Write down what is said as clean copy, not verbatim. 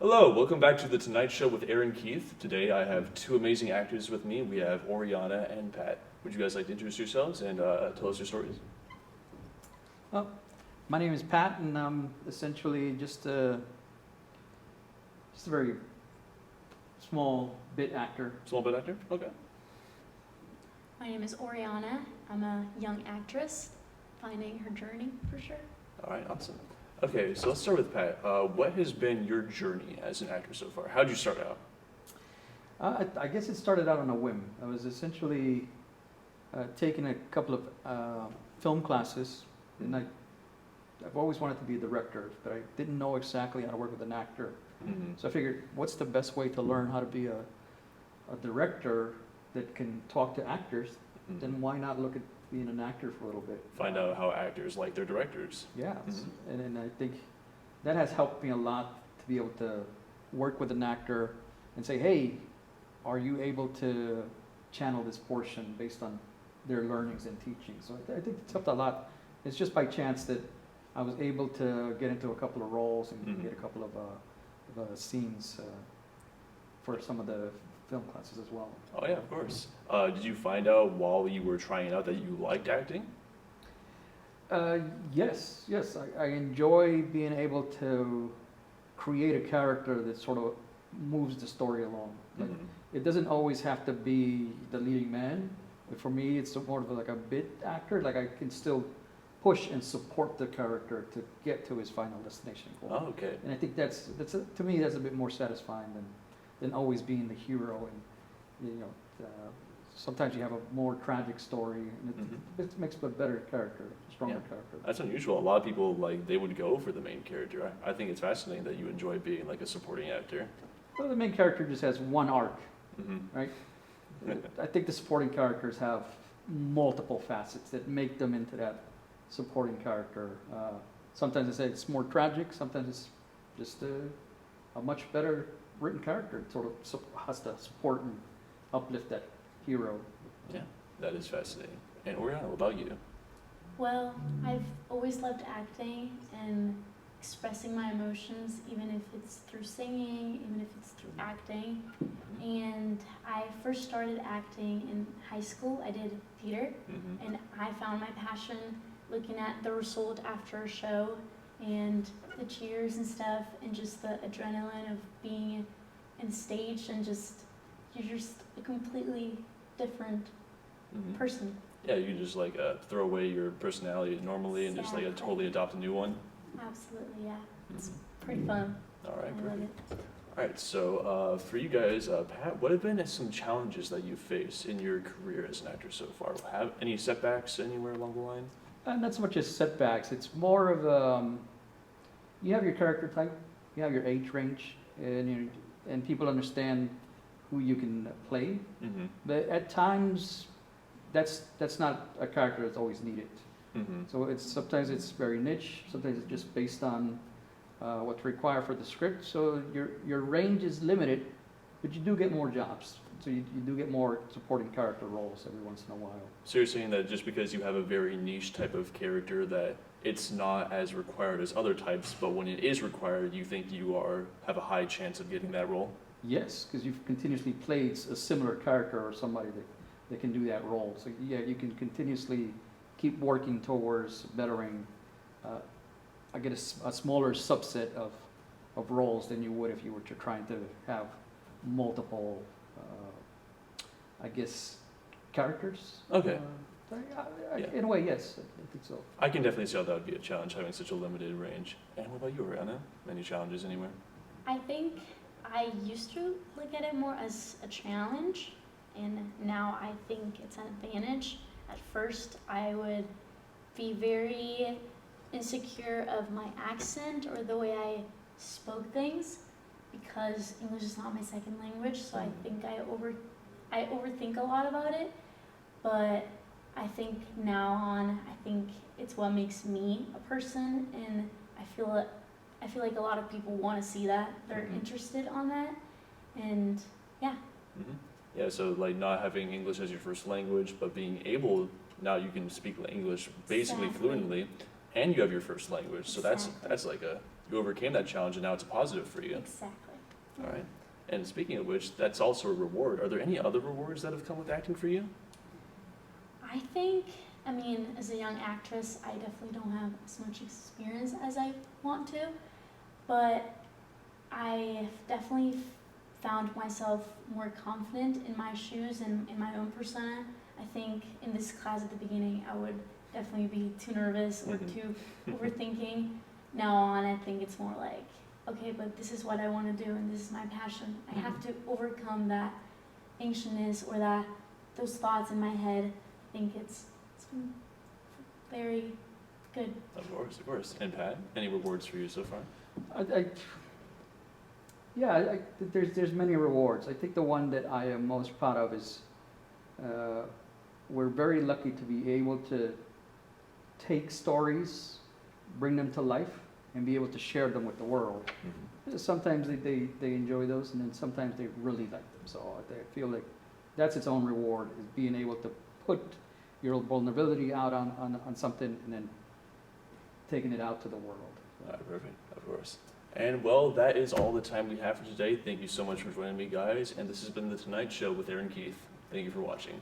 Hello, welcome back to The Tonight Show with Aaron Keith. Today I have two amazing actors with me. We have Oriana and Pat. Would you guys like to introduce yourselves and tell us your stories? Well, my name is Pat, and I'm essentially just a very small bit actor. Small bit actor? Okay. My name is Oriana. I'm a young actress, finding her journey for sure. All right, awesome. Okay, so let's start with Pat. What has been your journey as an actor so far? How'd you start out? I guess it started out on a whim. I was essentially taking a couple of film classes, and I've always wanted to be a director, but I didn't know exactly how to work with an actor. Mm-hmm. So I figured, what's the best way to learn how to be a director that can talk to actors? Mm-hmm. Then why not look at being an actor for a little bit? Find out how actors like their directors. Yeah, Mhm. and then I think that has helped me a lot to be able to work with an actor and say, hey, are you able to channel this portion based on their learnings and teaching? So I think it's helped a lot. It's just by chance that I was able to get into a couple of roles and Mhm. get a couple of scenes for some of the film classes as well. Oh yeah, of course. Did you find out while you were trying out that you liked acting? Yes. I enjoy being able to create a character that sort of moves the story along. Like, Mhm. it doesn't always have to be the leading man. But for me, it's more of like a bit actor. Like I can still push and support the character to get to his final destination goal. Oh, okay. And I think to me that's a bit more satisfying than always being the hero. And sometimes you have a more tragic story, and Mhm. it makes a better character, a stronger Yeah. character. That's unusual. A lot of people they would go for the main character. I think it's fascinating that you enjoy being like a supporting actor. Well, the main character just has one arc, Mm-hmm. right? I think the supporting characters have multiple facets that make them into that supporting character. Sometimes I say it's more tragic. Sometimes it's just a much better written character. It sort of has to support and uplift that hero. Yeah, that is fascinating. And Oriana, what about you? Well, I've always loved acting and expressing my emotions, even if it's through singing, even if it's through acting. And I first started acting in high school. I did theater, Mm-hmm. and I found my passion looking at the result after a show and the cheers and stuff, and just the adrenaline of being in stage, and you're just a completely different Mm-hmm. person. Yeah, you just throw away your personality normally and just Exactly. totally adopt a new one. Absolutely, yeah. It's Mhm. pretty fun. All right, I love perfect. it. All right, so for you guys, Pat, what have been some challenges that you faced in your career as an actor so far? Have any setbacks anywhere along the line? Not so much as setbacks. It's more of you have your character type, you have your age range, and people understand who you can play. Mm-hmm. But at times, that's not a character that's always needed. Mm-hmm. So sometimes it's very niche. Sometimes it's just based on what's required for the script. So your range is limited, but you do get more jobs. So you do get more supporting character roles every once in a while. So you're saying that just because you have a very niche type of character that it's not as required as other types, but when it is required, you think you have a high chance of getting that role? Yes, because you've continuously played a similar character or somebody that can do that role. So yeah, you can continuously keep working towards bettering, I guess, a smaller subset of roles than you would if you were trying to have multiple, I guess, characters. Okay. Yeah. In a way, yes, I think so. I can definitely see how that would be a challenge, having such a limited range. And what about you, Oriana? Any challenges anywhere? I think I used to look at it more as a challenge, and now I think it's an advantage. At first, I would be very insecure of my accent or the way I spoke things, because English is not my second language, so I think I overthink a lot about it. But I think now on, I think it's what makes me a person, and I feel like a lot of people want to see that. They're Mhm. interested on that, and yeah. Mm-hmm. Yeah, so not having English as your first language, but being able, now you can speak English basically Exactly. fluently, and you have your first language. So Exactly. that's you overcame that challenge, and now it's a positive for you. Exactly. All right. And speaking of which, that's also a reward. Are there any other rewards that have come with acting for you? I think, I mean, as a young actress, I definitely don't have as much experience as I want to, but I definitely found myself more confident in my shoes and in my own persona. I think in this class at the beginning, I would definitely be too nervous or too overthinking. Now on, I think it's more like, okay, but this is what I want to do and this is my passion. I have to overcome that anxiousness or those thoughts in my head. I think it's been very good. Of course, of course. And Pat, any rewards for you so far? There's many rewards. I think the one that I am most proud of is we're very lucky to be able to take stories, bring them to life, and be able to share them with the world. Sometimes they enjoy those, and then sometimes they really like them. So I feel like that's its own reward, is being able to put your vulnerability out on something and then taking it out to the world. Perfect, of course. And well, that is all the time we have for today. Thank you so much for joining me, guys. And this has been The Tonight Show with Aaron Keith. Thank you for watching.